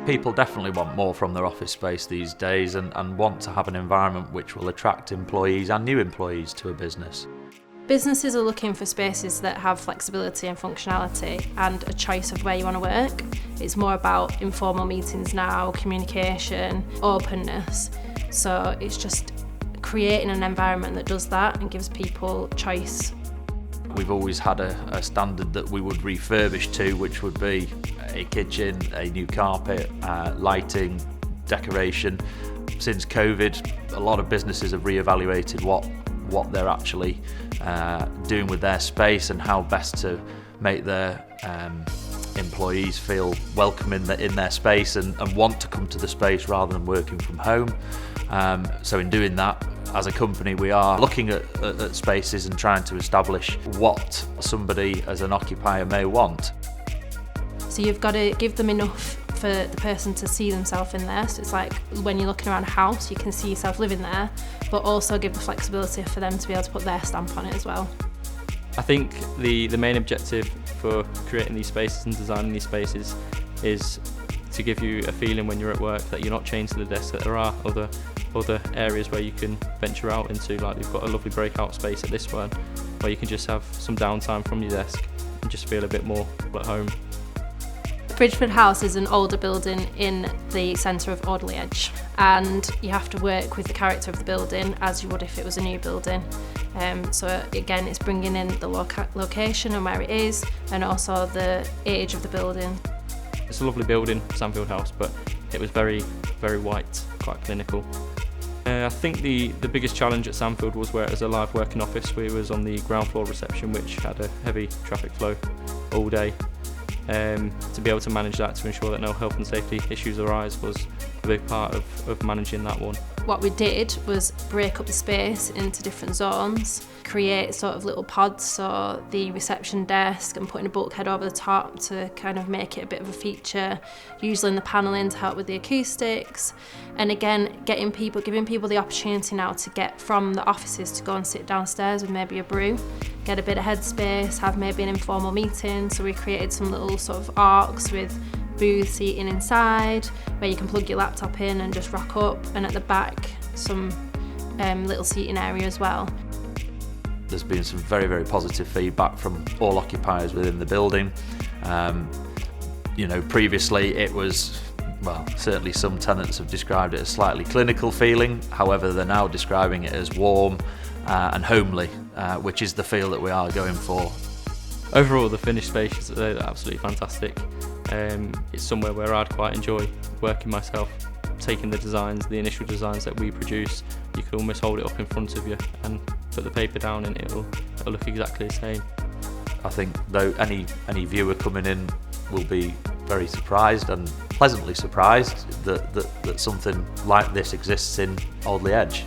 People definitely want more from their office space these days and want to have an environment which will attract employees and new employees to a business. Businesses are looking for spaces that have flexibility and functionality and a choice of where you want to work. It's more about informal meetings now, communication, openness. So it's just creating an environment that does that and gives people choice. We've always had a standard that we would refurbish to, which would be a kitchen, a new carpet, lighting, decoration. Since COVID, a lot of businesses have reevaluated what they're actually doing with their space and how best to make their employees feel welcome in their space and want to come to the space rather than working from home. So in doing that, as a company, we are looking at spaces and trying to establish what somebody as an occupier may want. So you've got to give them enough for the person to see themselves in there. So it's like when you're looking around a house, you can see yourself living there, but also give the flexibility for them to be able to put their stamp on it as well. I think the main objective for creating these spaces and designing these spaces is to give you a feeling when you're at work that you're not chained to the desk, that there are other areas where you can venture out into. Like we've got a lovely breakout space at this one where you can just have some downtime from your desk and just feel a bit more at home. Bridgford House is an older building in the centre of Alderley Edge, and you have to work with the character of the building as you would if it was a new building. So again, it's bringing in the location and where it is, and also the age of the building. It's a lovely building, Sandfield House, but it was very, very white, quite clinical. I think the biggest challenge at Sandfield was where it was a live working office. We was on the ground floor reception, which had a heavy traffic flow all day. To be able to manage that, to ensure that no health and safety issues arise, was a big part of managing that one. What we did was break up the space into different zones, create sort of little pods, so the reception desk and putting a bulkhead over the top to kind of make it a bit of a feature, using the panelling to help with the acoustics, and again giving people the opportunity now to get from the offices to go and sit downstairs with maybe a brew, get a bit of headspace, have maybe an informal meeting. So we created some little sort of arcs with booth seating inside where you can plug your laptop in and just rock up, and at the back some little seating area as well. There's been some very, very positive feedback from all occupiers within the building. Previously it was, well, certainly some tenants have described it as slightly clinical feeling. However, they're now describing it as warm and homely, which is the feel that we are going for. Overall, the finished spaces are absolutely fantastic. It's somewhere where I'd quite enjoy working myself. Taking the initial designs that we produce, you can almost hold it up in front of you and put the paper down and it'll look exactly the same. I think though any viewer coming in will be very surprised and pleasantly surprised that something like this exists in Alderley Edge.